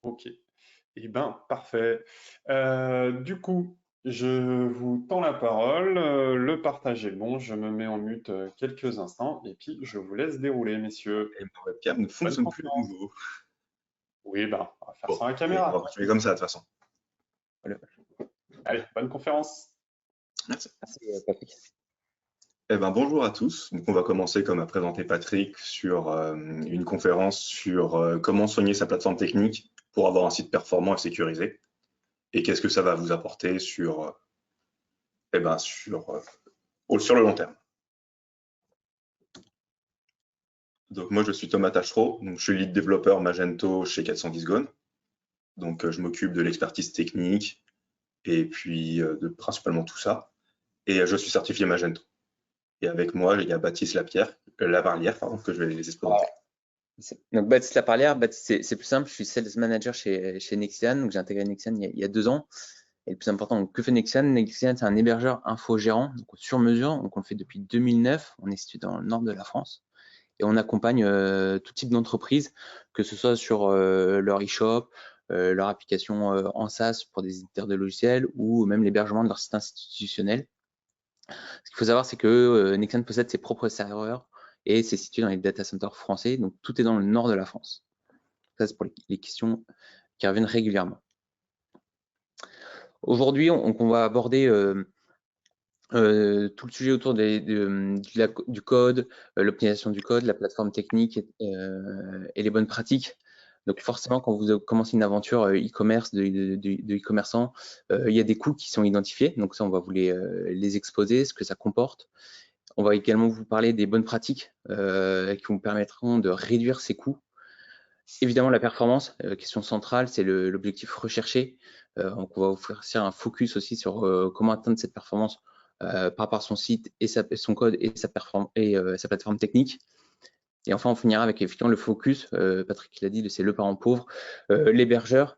Ok. Eh bien, parfait. Du coup, je vous tends la parole. Le partage est bon. Je me mets en mute quelques instants et puis je vous laisse dérouler, messieurs. Et ma webcam ne Bonne fonctionne plus à conférence. nouveau. Oui, ben, on va faire Bon, sans la allez, on va caméra. continuer comme ça de toute façon. Voilà. Allez, bonne conférence. Merci. Merci, Patrick. Eh ben, bonjour à tous. Donc, on va commencer, comme a présenté Patrick, sur une conférence sur comment soigner sa plateforme technique pour avoir un site performant et sécurisé. Et qu'est-ce que ça va vous apporter sur, sur le long terme. Donc, moi, je suis Thomas Tachereau. Donc, je suis lead développeur Magento chez 410 Gone. Donc, je m'occupe de l'expertise technique et puis de principalement tout ça. Et je suis certifié Magento. Et avec moi, il y a Baptiste Lavarlière, que je vais les laisser se présenter. Donc, Baptiste Laparlière, c'est plus simple. Je suis sales manager chez Nexian. Donc, j'ai intégré Nexian il y a 2 ans. Et le plus important, donc, que fait Nexian? Nexian, c'est un hébergeur infogérant, donc sur mesure. Donc, on le fait depuis 2009. On est situé dans le nord de la France. Et on accompagne tout type d'entreprise, que ce soit sur leur e-shop, leur application en SaaS pour des éditeurs de logiciels ou même l'hébergement de leur site institutionnel. Ce qu'il faut savoir, c'est que Nexian possède ses propres serveurs et c'est situé dans les data centers français. Donc, tout est dans le nord de la France. Ça, c'est pour les questions qui reviennent régulièrement. Aujourd'hui, on va aborder tout le sujet autour du code, l'optimisation du code, la plateforme technique et les bonnes pratiques. Donc forcément, quand vous commencez une aventure e-commerce de e-commerçant, il y a des coûts qui sont identifiés. Donc ça, on va vous les exposer, ce que ça comporte. On va également vous parler des bonnes pratiques qui vous permettront de réduire ces coûts. Évidemment, la performance, question centrale, c'est l'objectif recherché. Donc on va vous faire un focus aussi sur comment atteindre cette performance par rapport à son site et son code et sa plateforme technique. Et enfin, on finira avec effectivement le focus, Patrick l'a dit, c'est le parent pauvre, l'hébergeur.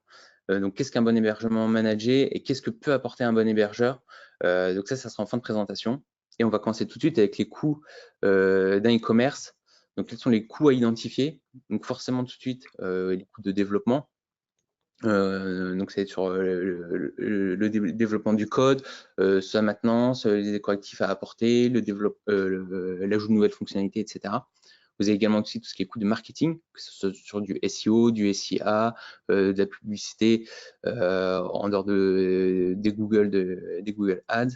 Donc, qu'est-ce qu'un bon hébergement managé et qu'est-ce que peut apporter un bon hébergeur? Donc ça sera en fin de présentation. Et on va commencer tout de suite avec les coûts d'un e-commerce. Donc, quels sont les coûts à identifier? Donc, forcément, tout de suite, les coûts de développement. Donc, ça va être sur le développement du code, sa maintenance, les correctifs à apporter, l'ajout de nouvelles fonctionnalités, etc. Vous avez également aussi tout ce qui est coût de marketing, que ce soit sur du SEO, du SIA, de la publicité en dehors des Google Ads.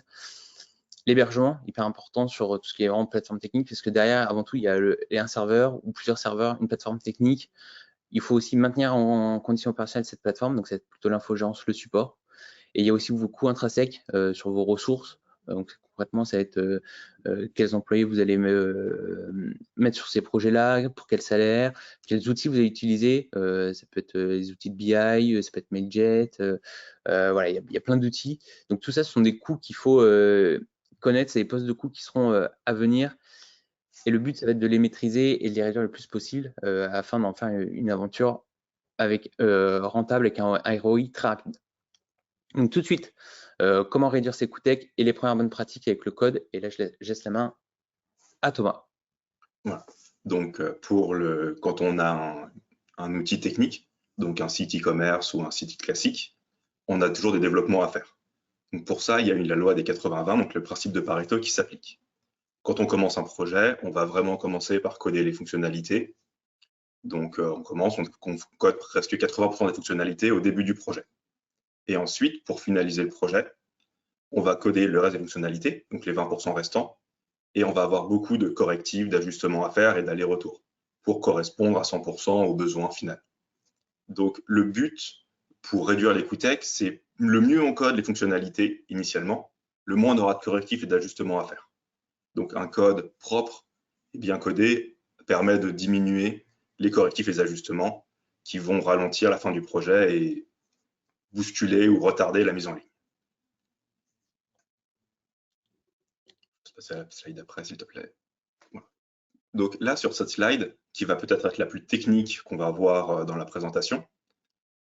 L'hébergement, hyper important sur tout ce qui est vraiment plateforme technique, parce que derrière, avant tout, il y a un serveur ou plusieurs serveurs, une plateforme technique. Il faut aussi maintenir en condition opérationnelle cette plateforme, donc c'est plutôt l'infogérance, le support. Et il y a aussi vos coûts intrinsèques sur vos ressources. Donc concrètement, ça va être quels employés vous allez mettre sur ces projets-là, pour quel salaire, quels outils vous allez utiliser. Ça peut être les outils de BI, ça peut être Mailjet. Voilà, il y a plein d'outils. Donc tout ça, ce sont des coûts qu'il faut connaître, c'est des postes de coûts qui seront à venir. Et le but, ça va être de les maîtriser et de les réduire le plus possible afin d'en faire une aventure rentable avec un ROI très rapide. Donc tout de suite, comment réduire ses coûts tech et les premières bonnes pratiques avec le code. Et là, je laisse la main à Thomas. Voilà. Donc, quand on a un outil technique, donc un site e-commerce ou un site classique, on a toujours des développements à faire. Donc pour ça, il y a la loi des 80-20, donc le principe de Pareto qui s'applique. Quand on commence un projet, on va vraiment commencer par coder les fonctionnalités. Donc on code presque 80% des fonctionnalités au début du projet. Et ensuite, pour finaliser le projet, on va coder le reste des fonctionnalités, donc les 20% restants, et on va avoir beaucoup de correctifs, d'ajustements à faire et d'allers-retours pour correspondre à 100% aux besoins finaux. Donc le but pour réduire les coûts tech, c'est le mieux on code les fonctionnalités initialement, le moins on aura de correctifs et d'ajustements à faire. Donc un code propre et bien codé permet de diminuer les correctifs et les ajustements qui vont ralentir la fin du projet et bousculer ou retarder la mise en ligne. Je passe à la slide d'après, s'il te plaît. Voilà. Donc là, sur cette slide, qui va peut-être être la plus technique qu'on va voir dans la présentation,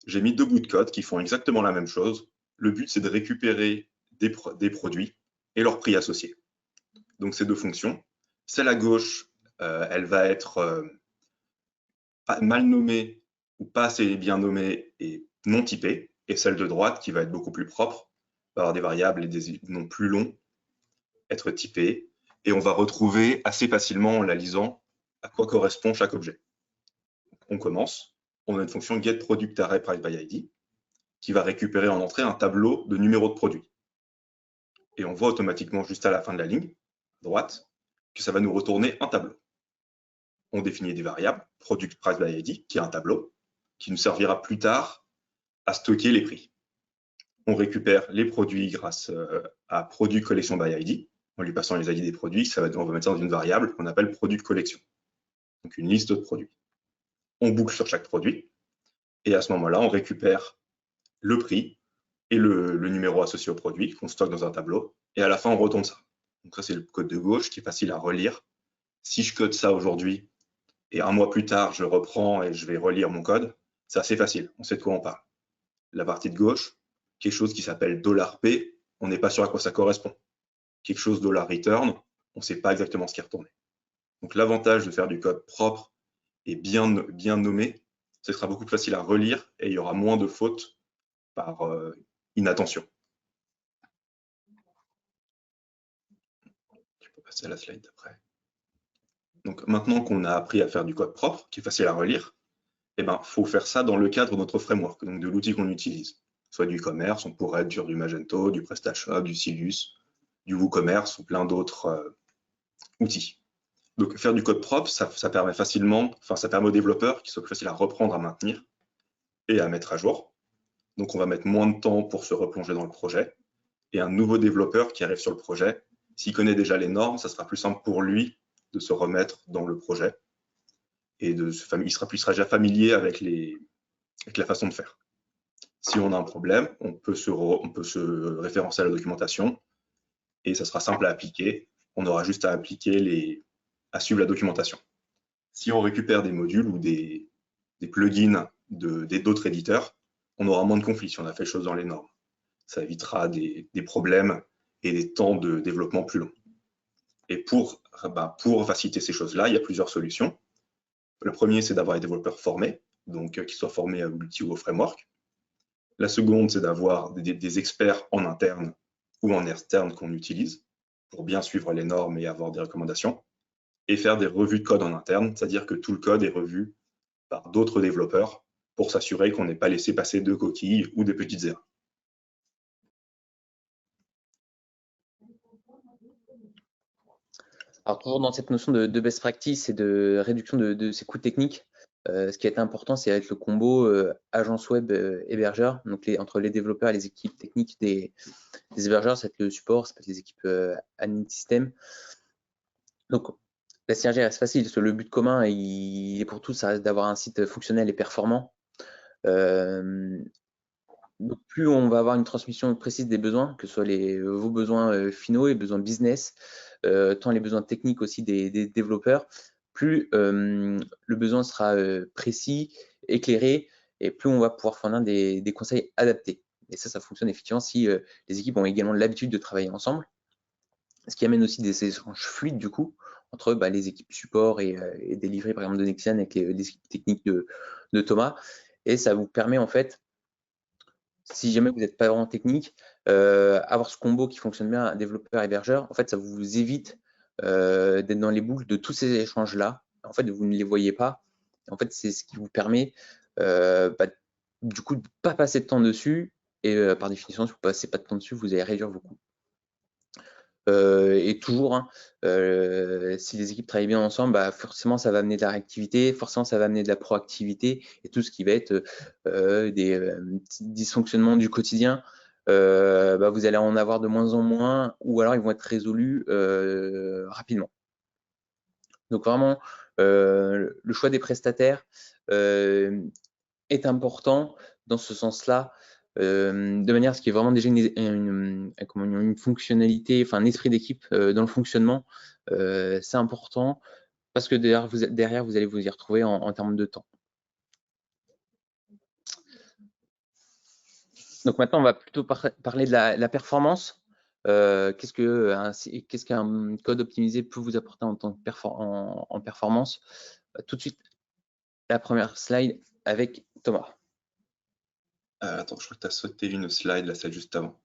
j'ai mis 2 bouts de code qui font exactement la même chose. Le but, c'est de récupérer des produits et leur prix associé. Donc, ces 2 fonctions. Celle à gauche, elle va être mal nommée ou pas assez bien nommée et non typée, et celle de droite qui va être beaucoup plus propre, va avoir des variables et des noms plus longs, être typés, et on va retrouver assez facilement en la lisant à quoi correspond chaque objet. On commence, on a une fonction getProductArrayPriceById qui va récupérer en entrée un tableau de numéros de produits. Et on voit automatiquement juste à la fin de la ligne droite que ça va nous retourner un tableau. On définit des variables, ProductPriceById, qui est un tableau, qui nous servira plus tard à stocker les prix. On récupère les produits grâce à ProductCollectionById, en lui passant les ID des produits, on va mettre ça dans une variable qu'on appelle ProductCollection, donc une liste de produits. On boucle sur chaque produit, et à ce moment-là, on récupère le prix et le numéro associé au produit qu'on stocke dans un tableau, et à la fin, on retourne ça. Donc ça, c'est le code de gauche qui est facile à relire. Si je code ça aujourd'hui, et un mois plus tard, je reprends et je vais relire mon code, c'est assez facile, on sait de quoi on parle. La partie de gauche, quelque chose qui s'appelle $P, on n'est pas sûr à quoi ça correspond. Quelque chose $return, on ne sait pas exactement ce qui est retourné. Donc l'avantage de faire du code propre et bien nommé, ce sera beaucoup plus facile à relire et il y aura moins de fautes par inattention. Tu peux passer à la slide d'après. Donc maintenant qu'on a appris à faire du code propre, qui est facile à relire, eh ben, faut faire ça dans le cadre de notre framework, donc de l'outil qu'on utilise. Soit du e-commerce, on pourrait être sur du Magento, du PrestaShop, du Silus, du WooCommerce ou plein d'autres outils. Donc faire du code propre, ça permet facilement, ça permet aux développeurs qu'ils soient plus faciles à reprendre, à maintenir et à mettre à jour. Donc on va mettre moins de temps pour se replonger dans le projet. Et un nouveau développeur qui arrive sur le projet, s'il connaît déjà les normes, ça sera plus simple pour lui de se remettre dans le projet et il sera déjà familier avec la façon de faire. Si on a un problème, on peut se référencer à la documentation et ça sera simple à appliquer. On aura juste à suivre la documentation. Si on récupère des modules ou des plugins d'autres éditeurs, on aura moins de conflits si on a fait les choses dans les normes. Ça évitera des problèmes et des temps de développement plus longs. Et pour faciliter ces choses-là, il y a plusieurs solutions. Le premier, c'est d'avoir des développeurs formés, donc qui soient formés à l'outil ou au framework. La seconde, c'est d'avoir des experts en interne ou en externe qu'on utilise pour bien suivre les normes et avoir des recommandations. Et faire des revues de code en interne, c'est-à-dire que tout le code est revu par d'autres développeurs pour s'assurer qu'on n'ait pas laissé passer de coquilles ou des petites erreurs. Alors, toujours dans cette notion de best practice et de réduction de ces coûts techniques, ce qui est important, c'est avec le combo agence web hébergeur, donc entre les développeurs et les équipes techniques des hébergeurs, ça peut être le support, ça peut être les équipes admin système. Donc, la synergie reste facile, parce que le but commun, il est pour tous, ça reste d'avoir un site fonctionnel et performant. Donc, plus on va avoir une transmission précise des besoins, que ce soit vos besoins finaux et besoins business, tant les besoins techniques aussi des développeurs, plus le besoin sera précis, éclairé, et plus on va pouvoir fournir des conseils adaptés. Et ça fonctionne effectivement si les équipes ont également l'habitude de travailler ensemble, ce qui amène aussi des échanges fluides du coup entre les équipes support et délivrées par exemple de Nexian avec les équipes techniques de Thomas. Et ça vous permet en fait, si jamais vous n'êtes pas vraiment technique, avoir ce combo qui fonctionne bien, développeur hébergeur, en fait, ça vous évite d'être dans les boucles de tous ces échanges-là. En fait, vous ne les voyez pas. En fait, c'est ce qui vous permet du coup de ne pas passer de temps dessus. Et par définition, si vous ne passez pas de temps dessus, vous allez réduire vos coûts. Et toujours, si les équipes travaillent bien ensemble, forcément ça va amener de la réactivité, forcément ça va amener de la proactivité et tout ce qui va être des petits dysfonctionnements du quotidien, vous allez en avoir de moins en moins ou alors ils vont être résolus rapidement. Donc vraiment, le choix des prestataires est important dans ce sens-là, de manière à ce qu'il y ait vraiment déjà une fonctionnalité, enfin un esprit d'équipe dans le fonctionnement. C'est important parce que derrière, vous allez vous y retrouver en termes de temps. Donc maintenant, on va plutôt parler de la performance. Qu'est-ce qu'un code optimisé peut vous apporter en performance? Tout de suite, la première slide avec Thomas. Attends, je crois que tu as sauté une slide, là, celle juste avant.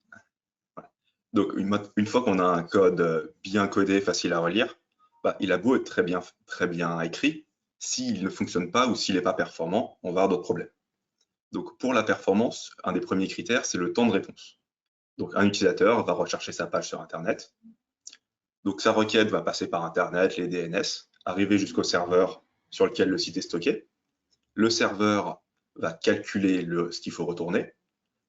Voilà. Donc, une fois qu'on a un code bien codé, facile à relire, bah, il a beau être très bien écrit, s'il ne fonctionne pas ou s'il n'est pas performant, on va avoir d'autres problèmes. Donc, pour la performance, un des premiers critères, c'est le temps de réponse. Donc, un utilisateur va rechercher sa page sur Internet. Donc, sa requête va passer par Internet, les DNS, arriver jusqu'au serveur sur lequel le site est stocké. Le serveur va calculer ce qu'il faut retourner.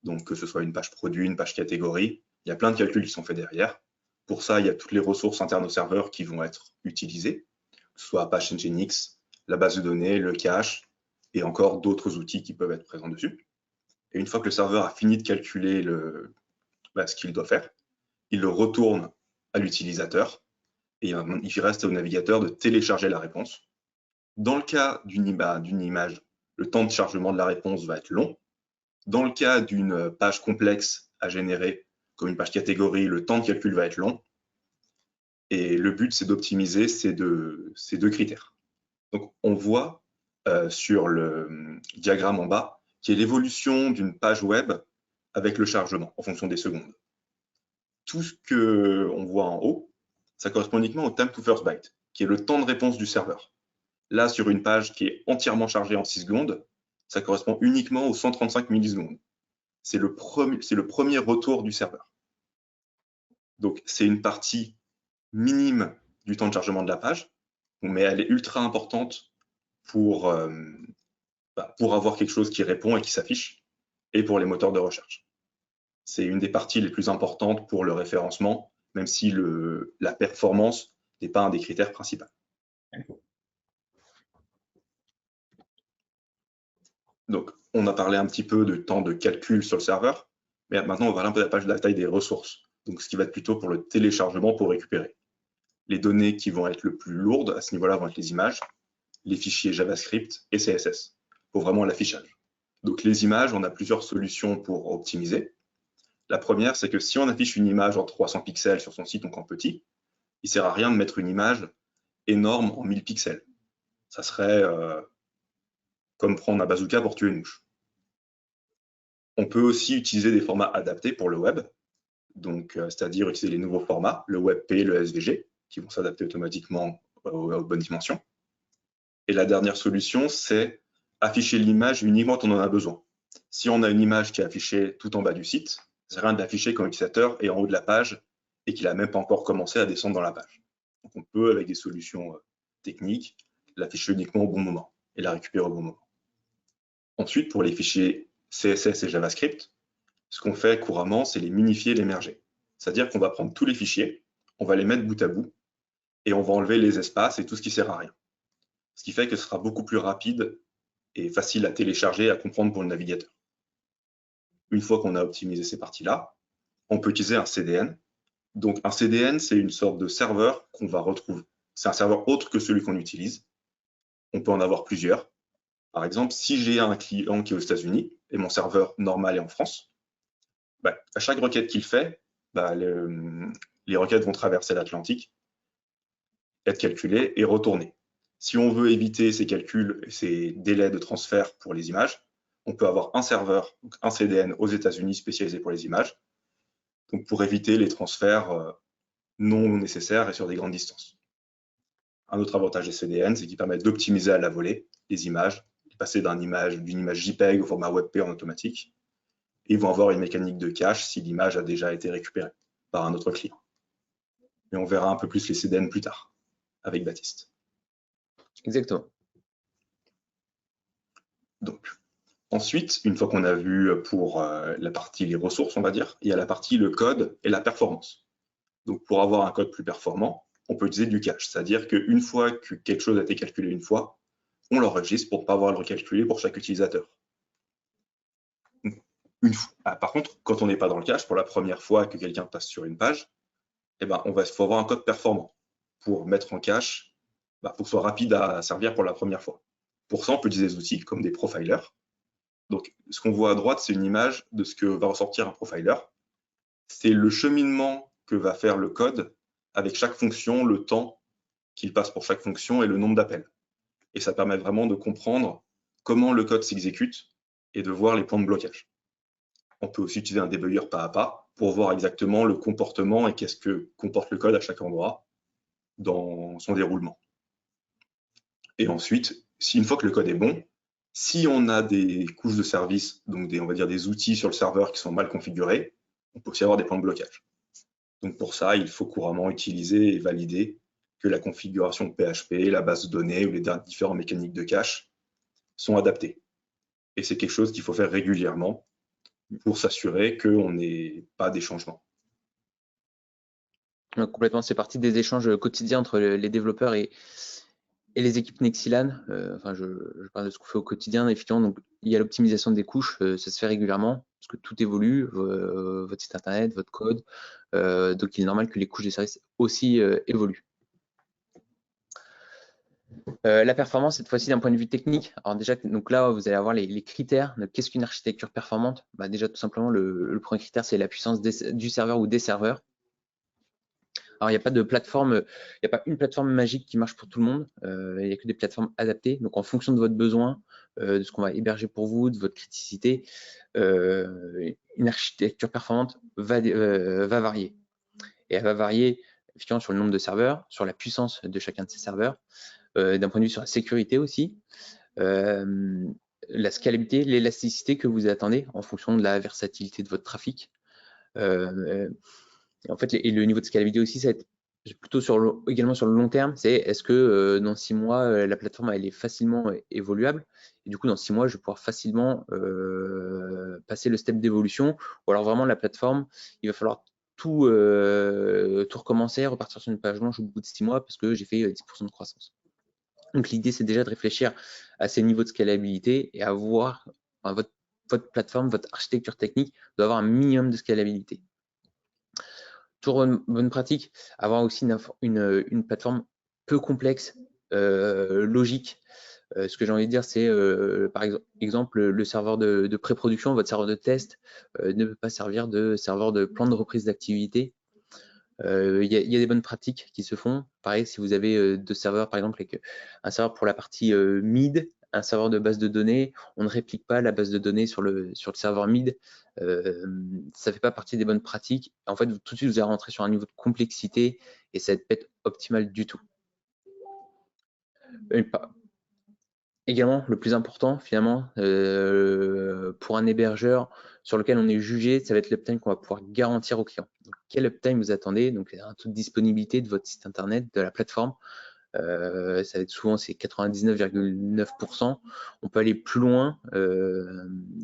Donc, que ce soit une page produit, une page catégorie, il y a plein de calculs qui sont faits derrière. Pour ça, il y a toutes les ressources internes au serveur qui vont être utilisées, que ce soit Apache Nginx, la base de données, le cache, et encore d'autres outils qui peuvent être présents dessus. Et une fois que le serveur a fini de calculer ce qu'il doit faire, il le retourne à l'utilisateur, et il reste au navigateur de télécharger la réponse. Dans le cas d'une image, le temps de chargement de la réponse va être long. Dans le cas d'une page complexe à générer, comme une page catégorie, le temps de calcul va être long. Et le but, c'est d'optimiser ces deux critères. Donc, on voit sur le diagramme en bas qu'il y a l'évolution d'une page web avec le chargement en fonction des secondes. Tout ce qu'on voit en haut, ça correspond uniquement au time to first byte, qui est le temps de réponse du serveur. Là, sur une page qui est entièrement chargée en 6 secondes, ça correspond uniquement aux 135 millisecondes. C'est le premier retour du serveur. Donc, c'est une partie minime du temps de chargement de la page, mais elle est ultra importante pour avoir quelque chose qui répond et qui s'affiche, et pour les moteurs de recherche. C'est une des parties les plus importantes pour le référencement, même si la performance n'est pas un des critères principaux. Donc, on a parlé un petit peu de temps de calcul sur le serveur, mais maintenant, on va parler un peu de la taille des ressources. Donc, ce qui va être plutôt pour le téléchargement pour récupérer. Les données qui vont être le plus lourdes à ce niveau-là vont être les images, les fichiers JavaScript et CSS, pour vraiment l'affichage. Donc, les images, on a plusieurs solutions pour optimiser. La première, c'est que si on affiche une image en 300 pixels sur son site, donc en petit, il ne sert à rien de mettre une image énorme en 1000 pixels. Ça serait comme prendre un bazooka pour tuer une mouche. On peut aussi utiliser des formats adaptés pour le web, donc c'est-à-dire utiliser les nouveaux formats, le WebP, le SVG, qui vont s'adapter automatiquement aux bonnes dimensions. Et la dernière solution, c'est afficher l'image uniquement quand on en a besoin. Si on a une image qui est affichée tout en bas du site, ça sert à rien de l'afficher quand l'utilisateur est en haut de la page et qu'il n'a même pas encore commencé à descendre dans la page. Donc on peut, avec des solutions techniques, l'afficher uniquement au bon moment et la récupérer au bon moment. Ensuite, pour les fichiers CSS et JavaScript, ce qu'on fait couramment, c'est les minifier et les merger. C'est-à-dire qu'on va prendre tous les fichiers, on va les mettre bout à bout, et on va enlever les espaces et tout ce qui ne sert à rien. Ce qui fait que ce sera beaucoup plus rapide et facile à télécharger et à comprendre pour le navigateur. Une fois qu'on a optimisé ces parties-là, on peut utiliser un CDN. Donc un CDN, c'est une sorte de serveur qu'on va retrouver. C'est un serveur autre que celui qu'on utilise. On peut en avoir plusieurs. Par exemple, si j'ai un client qui est aux États-Unis et mon serveur normal est en France, à chaque requête qu'il fait, les requêtes vont traverser l'Atlantique, être calculées et retourner. Si on veut éviter ces calculs et ces délais de transfert pour les images, on peut avoir un serveur, donc un CDN aux États-Unis spécialisé pour les images, donc pour éviter les transferts non nécessaires et sur des grandes distances. Un autre avantage des CDN, c'est qu'ils permettent d'optimiser à la volée les images, de passer d'une image JPEG au format WebP en automatique, et ils vont avoir une mécanique de cache si l'image a déjà été récupérée par un autre client. Et on verra un peu plus les CDN plus tard, avec Baptiste. Exactement. Donc, ensuite, une fois qu'on a vu pour la partie les ressources, on va dire, il y a la partie le code et la performance. Donc, pour avoir un code plus performant, on peut utiliser du cache, c'est-à-dire qu'une fois que quelque chose a été calculé une fois, on l'enregistre pour ne pas avoir à le recalculer pour chaque utilisateur. Par contre, quand on n'est pas dans le cache, pour la première fois que quelqu'un passe sur une page, faut avoir un code performant pour mettre en cache, pour que ce soit rapide à servir pour la première fois. Pour ça, on peut utiliser des outils comme des profilers. Donc, ce qu'on voit à droite, c'est une image de ce que va ressortir un profiler. C'est le cheminement que va faire le code avec chaque fonction, le temps qu'il passe pour chaque fonction et le nombre d'appels. et ça permet vraiment de comprendre comment le code s'exécute et de voir les points de blocage. On peut aussi utiliser un débugger pas à pas pour voir exactement le comportement et qu'est-ce que comporte le code à chaque endroit dans son déroulement. Et ensuite, une fois que le code est bon, si on a des couches de service, donc on va dire des outils sur le serveur qui sont mal configurés, on peut aussi avoir des points de blocage. Donc pour ça, il faut couramment utiliser et valider que la configuration PHP, la base de données ou les différentes mécaniques de cache sont adaptées. Et c'est quelque chose qu'il faut faire régulièrement pour s'assurer qu'on n'ait pas des changements. Complètement, c'est partie des échanges quotidiens entre les développeurs et les équipes Nexilan. Enfin, je parle de ce qu'on fait au quotidien. Effectivement, donc, il y a l'optimisation des couches, ça se fait régulièrement parce que tout évolue, votre site internet, votre code. Donc, il est normal que les couches des services aussi évoluent. La performance, cette fois-ci d'un point de vue technique. Alors déjà, donc là, vous allez avoir les critères. Qu'est-ce qu'une architecture performante? Déjà, tout simplement, le premier critère, c'est la puissance du serveur ou des serveurs. Alors, il n'y a pas de plateforme, il n'y a pas une plateforme magique qui marche pour tout le monde. Il n'y a que des plateformes adaptées. Donc, en fonction de votre besoin, de ce qu'on va héberger pour vous, de votre criticité, une architecture performante va varier. Et elle va varier effectivement sur le nombre de serveurs, sur la puissance de chacun de ces serveurs, d'un point de vue sur la sécurité aussi, la scalabilité, l'élasticité que vous attendez en fonction de la versatilité de votre trafic. En fait, et le niveau de scalabilité aussi, ça va être plutôt également sur le long terme. C'est est-ce que dans 6 mois, la plateforme elle est facilement évoluable et du coup, dans 6 mois, je vais pouvoir facilement passer le step d'évolution ou alors vraiment la plateforme, il va falloir tout recommencer, repartir sur une page blanche au bout de 6 mois parce que j'ai fait 10% de croissance. Donc, l'idée, c'est déjà de réfléchir à ces niveaux de scalabilité et à voir votre plateforme, votre architecture technique doit avoir un minimum de scalabilité. Toujours une bonne pratique, avoir aussi une plateforme peu complexe, logique. Ce que j'ai envie de dire, c'est par exemple le serveur de pré-production, votre serveur de test ne peut pas servir de serveur de plan de reprise d'activité. Il y a des bonnes pratiques qui se font. Pareil, si vous avez 2 serveurs, par exemple, avec un serveur pour la partie mid, un serveur de base de données, on ne réplique pas la base de données sur le serveur mid. Ça ne fait pas partie des bonnes pratiques. En fait, tout de suite, vous allez rentrer sur un niveau de complexité et ça va pas être optimal du tout. Également, le plus important, finalement, pour un hébergeur sur lequel on est jugé, ça va être l'uptime qu'on va pouvoir garantir au client. Donc, quel uptime vous attendez? Donc, un taux de disponibilité de votre site internet, de la plateforme. Ça va être souvent, c'est 99,9%. On peut aller plus loin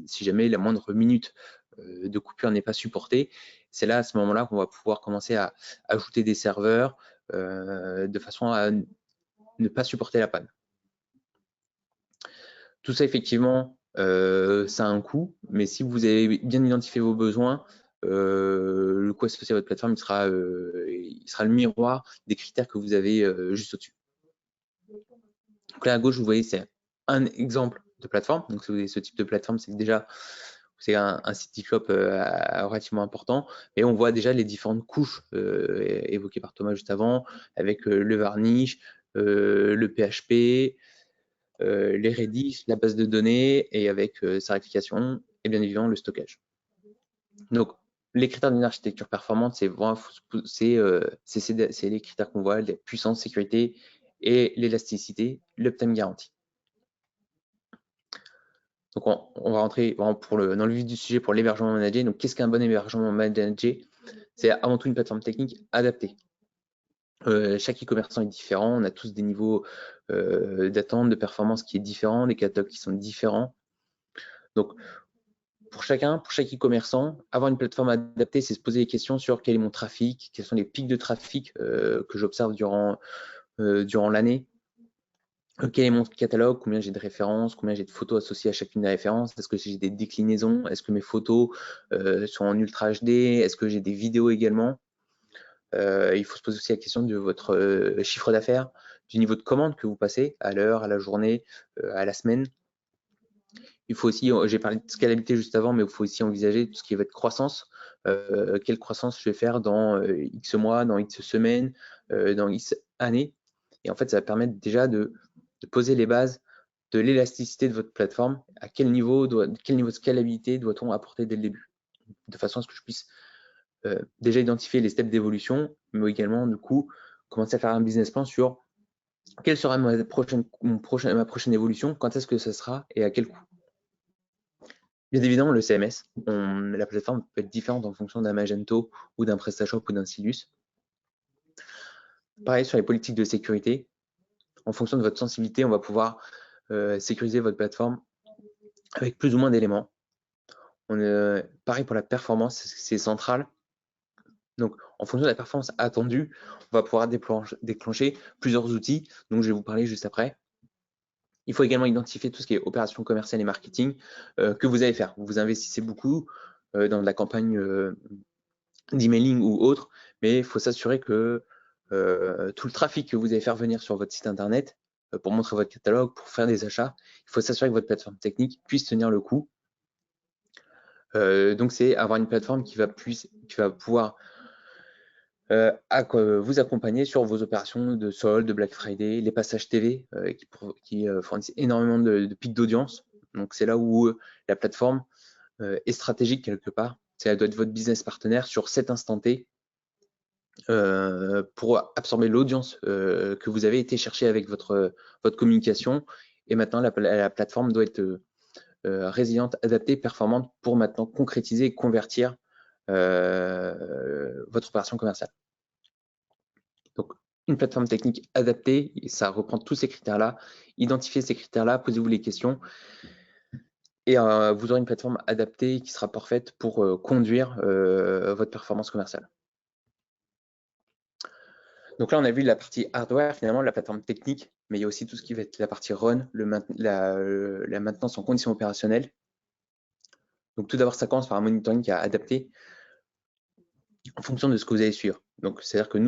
si jamais la moindre minute de coupure n'est pas supportée. C'est là, à ce moment-là, qu'on va pouvoir commencer à ajouter des serveurs de façon à ne pas supporter la panne. Tout ça, effectivement, ça a un coût, mais si vous avez bien identifié vos besoins, le coût associé à votre plateforme, il sera le miroir des critères que vous avez juste au-dessus. Donc là, à gauche, vous voyez, c'est un exemple de plateforme. Donc, si vous avez ce type de plateforme, c'est déjà un site e-shop relativement important. Et on voit déjà les différentes couches évoquées par Thomas juste avant, avec le varnish, le PHP, les Redis, la base de données et avec sa réplication et bien évidemment le stockage. Donc, les critères d'une architecture performante, c'est les critères qu'on voit, la puissance, sécurité et l'élasticité, l'uptime garantie. Donc, on va rentrer dans le vif du sujet pour l'hébergement managé. Donc, qu'est-ce qu'un bon hébergement managé? C'est avant tout une plateforme technique adaptée. Chaque e-commerçant est différent, on a tous des niveaux d'attente, de performance qui est différent, des catalogues qui sont différents. Donc, pour chaque e-commerçant, avoir une plateforme adaptée, c'est se poser des questions sur quel est mon trafic, quels sont les pics de trafic que j'observe durant l'année, quel est mon catalogue, combien j'ai de références, combien j'ai de photos associées à chacune des références, est-ce que j'ai des déclinaisons, est-ce que mes photos sont en Ultra HD, est-ce que j'ai des vidéos également. Il faut se poser aussi la question de votre chiffre d'affaires, du niveau de commande que vous passez à l'heure, à la journée, à la semaine. Il faut aussi, j'ai parlé de scalabilité juste avant, mais il faut aussi envisager tout ce qui est votre croissance. Quelle croissance je vais faire dans X mois, dans X semaines, dans X années. Et en fait, ça va permettre déjà de de poser les bases de l'élasticité de votre plateforme, à quel niveau de scalabilité doit-on apporter dès le début, de façon à ce que je puisse déjà identifier les steps d'évolution, mais également du coup commencer à faire un business plan sur quelle sera ma prochaine évolution, quand est-ce que ça sera et à quel coût. Bien évidemment, le CMS, la plateforme peut être différente en fonction d'un Magento ou d'un PrestaShop ou d'un Silus. Pareil sur les politiques de sécurité. En fonction de votre sensibilité, on va pouvoir sécuriser votre plateforme avec plus ou moins d'éléments. Pareil pour la performance, c'est central. Donc, en fonction de la performance attendue, on va pouvoir déclencher plusieurs outils dont je vais vous parler juste après. Il faut également identifier tout ce qui est opération commerciale et marketing que vous allez faire. Vous investissez beaucoup dans de la campagne d'emailing ou autre, mais il faut s'assurer que tout le trafic que vous allez faire venir sur votre site internet pour montrer votre catalogue, pour faire des achats, il faut s'assurer que votre plateforme technique puisse tenir le coup. Donc, c'est avoir une plateforme qui va pouvoir vous accompagner sur vos opérations de solde, de Black Friday, les passages TV qui fournissent énormément de pics d'audience. Donc, c'est là où la plateforme est stratégique quelque part. Elle doit être votre business partenaire sur cet instant T pour absorber l'audience que vous avez été chercher avec votre communication. Et maintenant, la plateforme doit être résiliente, adaptée, performante pour maintenant concrétiser et convertir votre opération commerciale. Donc, une plateforme technique adaptée, ça reprend tous ces critères-là. Identifiez ces critères-là, posez-vous les questions et vous aurez une plateforme adaptée qui sera parfaite pour conduire votre performance commerciale. Donc là, on a vu la partie hardware, finalement, la plateforme technique, mais il y a aussi tout ce qui va être la partie run, la maintenance en conditions opérationnelles. Donc tout d'abord, ça commence par un monitoring qui est adapté en fonction de ce que vous allez suivre. Donc c'est-à-dire que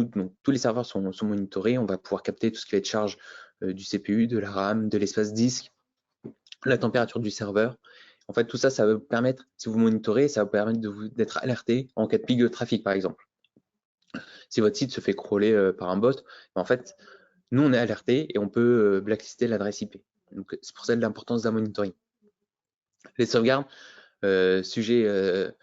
tous les serveurs sont monitorés, on va pouvoir capter tout ce qui va être charge du CPU, de la RAM, de l'espace disque, la température du serveur. En fait, tout ça, ça va vous permettre, si vous monitorez, ça va vous permettre d'être alerté en cas de pic de trafic, par exemple. Si votre site se fait crawler par un bot, en fait, nous, on est alerté et on peut blacklister l'adresse IP. Donc, c'est pour ça l'importance d'un monitoring. Les sauvegardes, sujet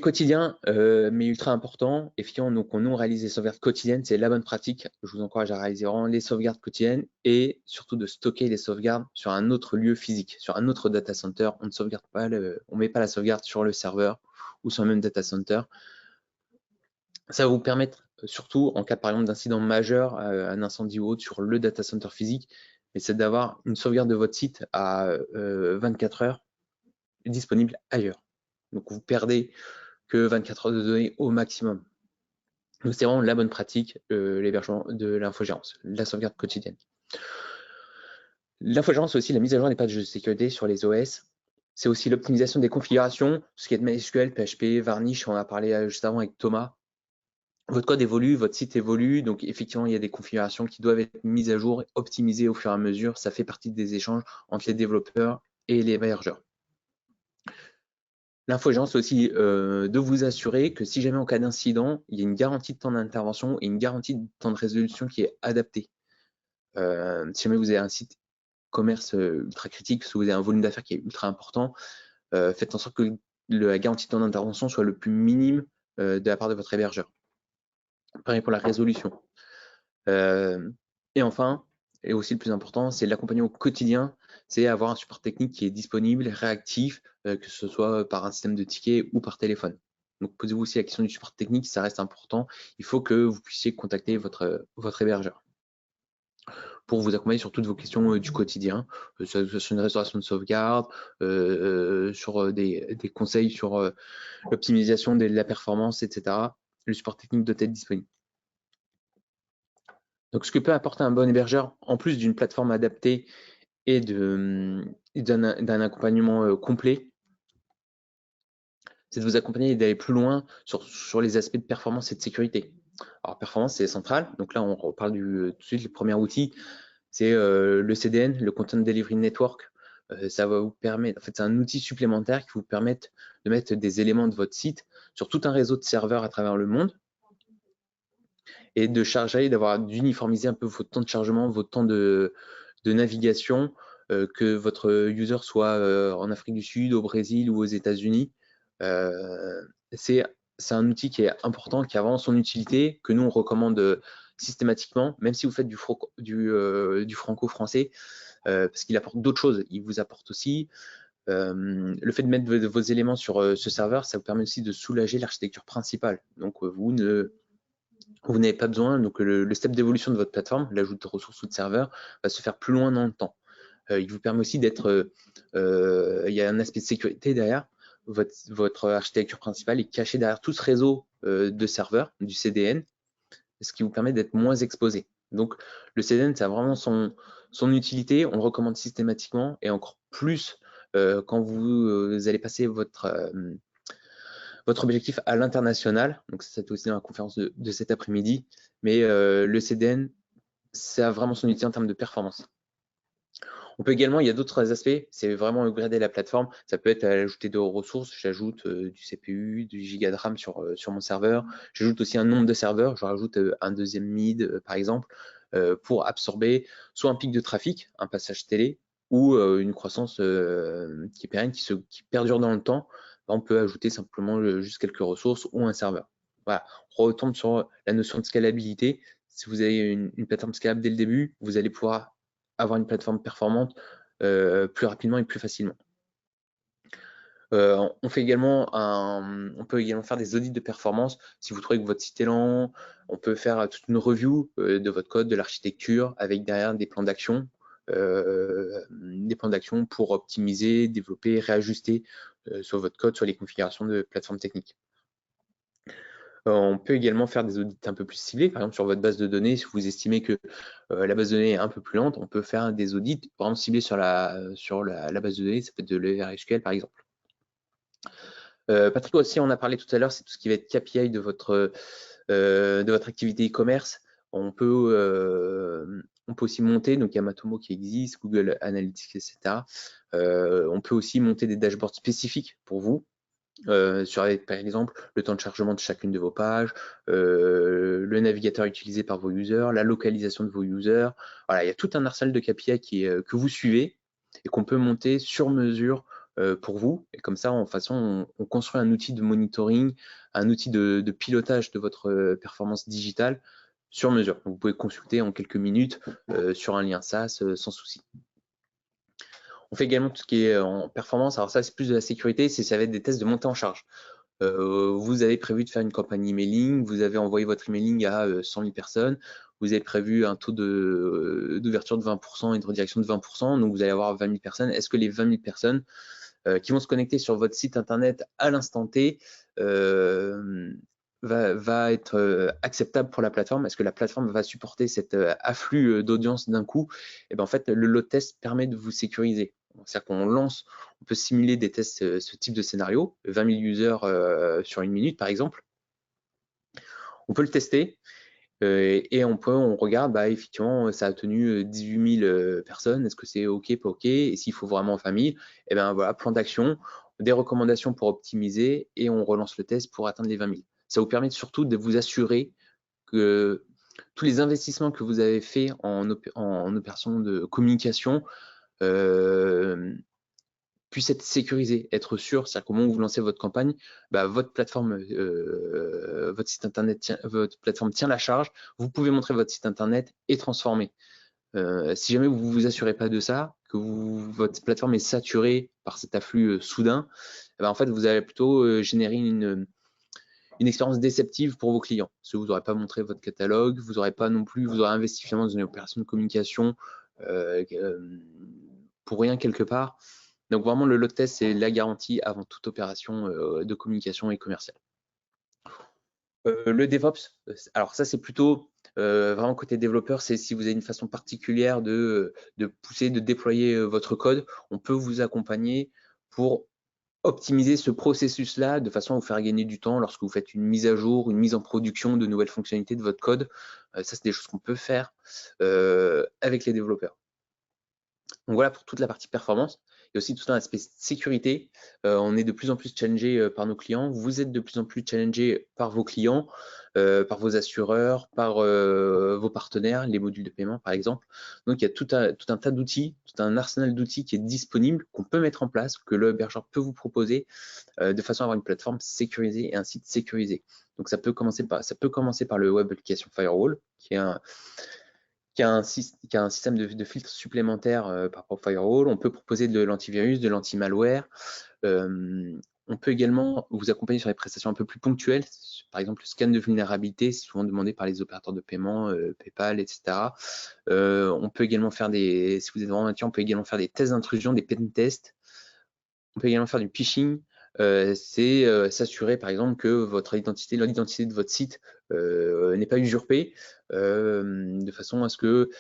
quotidien, mais ultra important. Et finalement, donc, nous, on réalise des sauvegardes quotidiennes. C'est la bonne pratique. Je vous encourage à réaliser vraiment les sauvegardes quotidiennes et surtout de stocker les sauvegardes sur un autre lieu physique, sur un autre data center. On ne sauvegarde pas, on met pas la sauvegarde sur le serveur ou sur le même data center. Ça va vous permettre, surtout en cas par exemple d'incident majeur, un incendie ou autre sur le data center physique, mais c'est d'avoir une sauvegarde de votre site à 24 heures disponible ailleurs. Donc vous perdez que 24 heures de données au maximum. Donc c'est vraiment la bonne pratique, l'hébergement de l'infogérance, la sauvegarde quotidienne. L'infogérance aussi, la mise à jour des patchs de sécurité sur les OS. C'est aussi l'optimisation des configurations, ce qui est de MySQL, PHP, Varnish, on a parlé juste avant avec Thomas. Votre code évolue, votre site évolue, donc effectivement, il y a des configurations qui doivent être mises à jour, optimisées au fur et à mesure. Ça fait partie des échanges entre les développeurs et les hébergeurs. L'infogérance aussi de vous assurer que si jamais en cas d'incident, il y a une garantie de temps d'intervention et une garantie de temps de résolution qui est adaptée. Si jamais vous avez un site commerce ultra critique, si vous avez un volume d'affaires qui est ultra important, faites en sorte que la garantie de temps d'intervention soit le plus minime de la part de votre hébergeur. Pareil pour la résolution. Et enfin, et aussi le plus important, c'est l'accompagnement au quotidien, c'est avoir un support technique qui est disponible, réactif, que ce soit par un système de tickets ou par téléphone. Donc posez-vous aussi la question du support technique, ça reste important. Il faut que vous puissiez contacter votre hébergeur pour vous accompagner sur toutes vos questions du quotidien, sur une restauration de sauvegarde, sur des conseils sur l'optimisation de la performance, etc. Le support technique doit être disponible. Donc, ce que peut apporter un bon hébergeur, en plus d'une plateforme adaptée et d'un accompagnement complet, c'est de vous accompagner et d'aller plus loin sur les aspects de performance et de sécurité. Alors, performance, c'est central. Donc là, on reparle tout de suite, le premier outil, c'est le CDN, le Content Delivery Network. Ça va vous permettre, en fait, c'est un outil supplémentaire qui vous permet de mettre des éléments de votre site sur tout un réseau de serveurs à travers le monde. et de charger, d'uniformiser un peu vos temps de chargement, vos temps de navigation, que votre user soit en Afrique du Sud, au Brésil ou aux États-Unis. C'est un outil qui est important, qui a vraiment son utilité, que nous on recommande systématiquement, même si vous faites du franco-français, parce qu'il apporte d'autres choses. Il vous apporte aussi le fait de mettre vos éléments sur ce serveur, ça vous permet aussi de soulager l'architecture principale. Donc vous n'avez pas besoin, donc le step d'évolution de votre plateforme, l'ajout de ressources ou de serveurs, va se faire plus loin dans le temps. Il vous permet aussi d'être, il y a un aspect de sécurité derrière. Votre architecture principale est cachée derrière tout ce réseau de serveurs, du CDN, ce qui vous permet d'être moins exposé. Donc le CDN, ça a vraiment son utilité, on le recommande systématiquement, et encore plus quand vous allez passer votre objectif à l'international. Donc c'est aussi dans la conférence de cet après-midi, mais le CDN, ça a vraiment son utilité en termes de performance. On peut également, il y a d'autres aspects, c'est vraiment upgrader la plateforme. Ça peut être ajouter de ressources, j'ajoute du CPU, du giga de RAM sur mon serveur. J'ajoute aussi un nombre de serveurs, je rajoute un deuxième mid par exemple, pour absorber soit un pic de trafic, un passage télé, ou une croissance qui est pérenne, qui perdure dans le temps. On peut ajouter simplement juste quelques ressources ou un serveur. Voilà, on retombe sur la notion de scalabilité. Si vous avez une plateforme scalable dès le début, vous allez pouvoir avoir une plateforme performante plus rapidement et plus facilement. On peut également faire des audits de performance. Si vous trouvez que votre site est lent, on peut faire toute une review de votre code, de l'architecture, avec derrière des plans d'action pour optimiser, développer, réajuster sur votre code, sur les configurations de plateforme technique. On peut également faire des audits un peu plus ciblés, par exemple sur votre base de données, si vous estimez que la base de données est un peu plus lente, on peut faire des audits vraiment ciblés sur la base de données, ça peut être de l'ERSQL par exemple. Patrick aussi, on a parlé tout à l'heure, c'est tout ce qui va être KPI de votre activité e-commerce. On peut aussi monter, donc il y a Matomo qui existe, Google Analytics, etc. On peut aussi monter des dashboards spécifiques pour vous, sur par exemple le temps de chargement de chacune de vos pages, le navigateur utilisé par vos users, la localisation de vos users. Voilà, il y a tout un arsenal de KPI que vous suivez et qu'on peut monter sur mesure pour vous. Et comme ça, en façon, on construit un outil de monitoring, un outil de pilotage de votre performance digitale sur mesure. Donc, vous pouvez consulter en quelques minutes sur un lien SaaS sans souci. On fait également tout ce qui est en performance. Alors ça, c'est plus de la sécurité, ça va être des tests de montée en charge. Vous avez prévu de faire une campagne emailing, vous avez envoyé votre emailing à 100 000 personnes, vous avez prévu un taux d'ouverture de 20% et de redirection de 20%, donc vous allez avoir 20 000 personnes. Est-ce que les 20 000 personnes qui vont se connecter sur votre site internet à l'instant T va être acceptable pour la plateforme? Est-ce que la plateforme va supporter cet afflux d'audience d'un coup? Et bien en fait, le load test permet de vous sécuriser. C'est-à-dire qu'on peut simuler des tests, ce type de scénario, 20 000 users sur une minute par exemple. On peut le tester et on regarde, effectivement, ça a tenu 18 000 personnes. Est-ce que c'est OK, pas OK? Et s'il faut vraiment 20 000, et bien voilà, plan d'action, des recommandations pour optimiser et on relance le test pour atteindre les 20 000. Ça vous permet surtout de vous assurer que tous les investissements que vous avez faits en opération de communication puissent être sécurisés, être sûr, c'est-à-dire qu'au moment où vous lancez votre campagne, votre plateforme, votre site internet, votre plateforme tient la charge, vous pouvez montrer votre site internet et transformer. Si jamais vous ne vous assurez pas de ça, que votre plateforme est saturée par cet afflux soudain, en fait, vous allez plutôt générer une expérience déceptive pour vos clients. Parce que vous n'aurez pas montré votre catalogue, vous n'aurez pas non plus, vous aurez investi finalement dans une opération de communication pour rien quelque part. Donc vraiment, le load test, c'est la garantie avant toute opération de communication et commerciale. Le DevOps, alors ça, c'est plutôt vraiment côté développeur, c'est si vous avez une façon particulière de pousser, de déployer votre code, on peut vous accompagner pour optimiser ce processus-là de façon à vous faire gagner du temps lorsque vous faites une mise à jour, une mise en production de nouvelles fonctionnalités de votre code. Ça, c'est des choses qu'on peut faire avec les développeurs. Donc voilà pour toute la partie performance. Il y a aussi tout un aspect sécurité. On est de plus en plus challengé par nos clients. Vous êtes de plus en plus challengé par vos clients, par vos assureurs, par vos partenaires, les modules de paiement par exemple. Donc il y a tout un tas d'outils, tout un arsenal d'outils qui est disponible, qu'on peut mettre en place, que le hébergeur peut vous proposer de façon à avoir une plateforme sécurisée et un site sécurisé. Donc ça peut commencer par le Web Application Firewall, qui a un système de filtre supplémentaire par rapport au firewall. On peut proposer de l'antivirus, de l'anti-malware. On peut également vous accompagner sur des prestations un peu plus ponctuelles. Par exemple, le scan de vulnérabilité, c'est souvent demandé par les opérateurs de paiement, PayPal, etc. On peut également faire si vous êtes vraiment on peut également faire des tests d'intrusion, des pen tests. On peut également faire du phishing. C'est s'assurer par exemple que l'identité de votre site n'est pas usurpée, de façon à ce que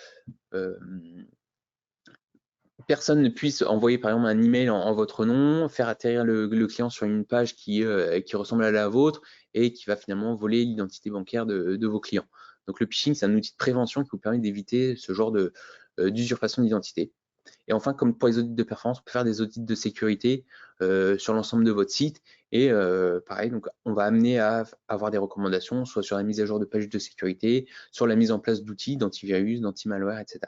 personne ne puisse envoyer par exemple un email en votre nom, faire atterrir le client sur une page qui ressemble à la vôtre et qui va finalement voler l'identité bancaire de vos clients. Donc le phishing, c'est un outil de prévention qui vous permet d'éviter ce genre d'usurpation d'identité. Et enfin, comme pour les audits de performance, on peut faire des audits de sécurité sur l'ensemble de votre site. Et pareil, donc on va amener à avoir des recommandations, soit sur la mise à jour de pages de sécurité, sur la mise en place d'outils d'antivirus, d'anti-malware, etc.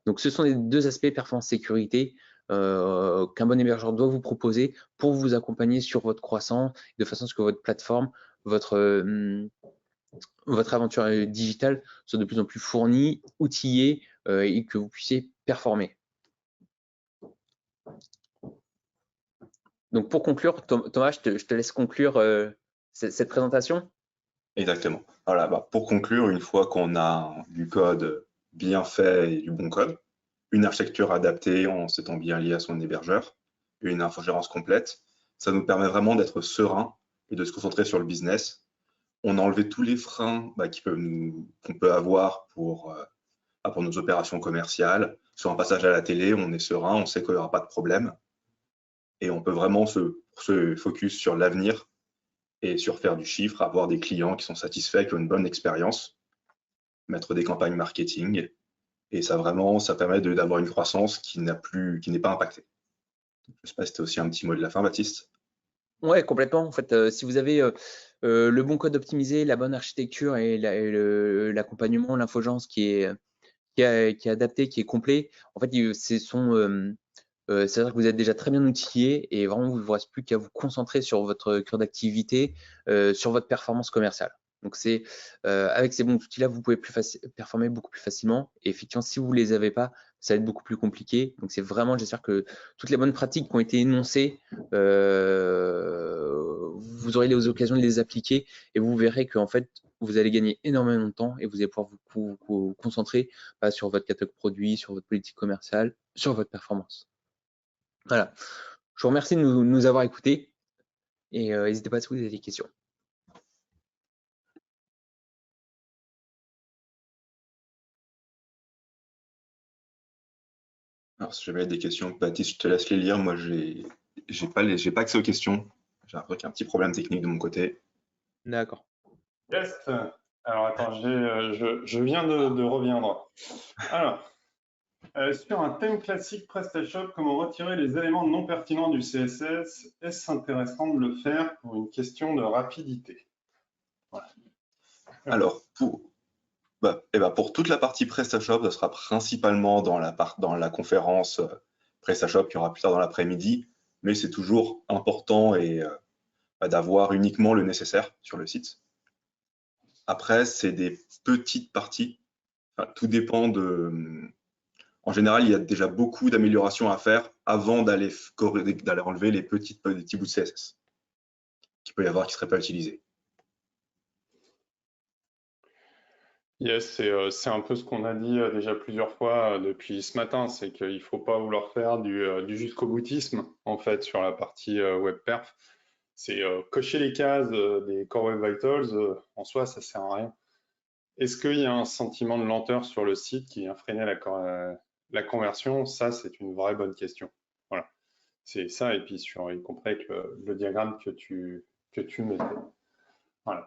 Donc ce sont les deux aspects performance sécurité qu'un bon hébergeur doit vous proposer pour vous accompagner sur votre croissance, de façon à ce que votre plateforme, votre aventure digitale soit de plus en plus fournie, outillée et que vous puissiez performer. Donc pour conclure, Thomas, je te laisse conclure cette présentation. Exactement. Voilà, pour conclure, une fois qu'on a du code bien fait et du bon code, une architecture adaptée en s'étant bien lié à son hébergeur, une infogérance complète, ça nous permet vraiment d'être serein et de se concentrer sur le business. On a enlevé tous les freins qu'on peut avoir pour nos opérations commerciales. Sur un passage à la télé, on est serein, on sait qu'il n'y aura pas de problème. Et on peut vraiment se focus sur l'avenir et sur faire du chiffre, avoir des clients qui sont satisfaits, qui ont une bonne expérience, mettre des campagnes marketing. Et ça permet d'avoir une croissance qui n'est pas impactée. Je ne sais pas si c'était aussi un petit mot de la fin, Baptiste. Ouais, complètement. En fait, si vous avez le bon code optimisé, la bonne architecture et l'accompagnement, l'infogence qui est adapté, qui est complet, en fait, c'est-à-dire que vous êtes déjà très bien outillé et vraiment, il ne vous reste plus qu'à vous concentrer sur votre cœur d'activité, sur votre performance commerciale. Donc, avec ces bons outils-là, vous pouvez performer beaucoup plus facilement. Et effectivement, si vous ne les avez pas, ça va être beaucoup plus compliqué. Donc, c'est vraiment, j'espère que toutes les bonnes pratiques qui ont été énoncées, vous aurez les occasions de les appliquer et vous verrez qu'en fait, vous allez gagner énormément de temps et vous allez pouvoir vous concentrer sur votre catalogue produit, sur votre politique commerciale, sur votre performance. Voilà. Je vous remercie de nous avoir écoutés et n'hésitez pas si vous avez des questions. Alors, si j'avais des questions, Baptiste, je te laisse les lire. Moi, j'ai pas accès aux questions. J'ai l'impression qu'il y a un petit problème technique de mon côté. D'accord. Yes. Alors attends, je viens de reviendre. Alors, sur un thème classique PrestaShop, comment retirer les éléments non pertinents du CSS? Est-ce intéressant de le faire pour une question de rapidité? Voilà. Alors, pour toute la partie PrestaShop, ça sera principalement dans la conférence PrestaShop qui aura plus tard dans l'après-midi, mais c'est toujours important d'avoir uniquement le nécessaire sur le site. Après, c'est des petites parties. Enfin, tout dépend En général, il y a déjà beaucoup d'améliorations à faire avant d'aller enlever les petits bouts de CSS qu'il peut y avoir qui ne seraient pas utilisés. Yes, c'est un peu ce qu'on a dit déjà plusieurs fois depuis ce matin, c'est qu'il ne faut pas vouloir faire du jusqu'au boutisme en fait sur la partie web perf. C'est cocher les cases des Core Web Vitals, en soi ça sert à rien. Est-ce qu'il y a un sentiment de lenteur sur le site qui vient freiner la conversion? Ça, c'est une vraie bonne question. Voilà, c'est ça, et puis y compris avec le diagramme que tu mettais.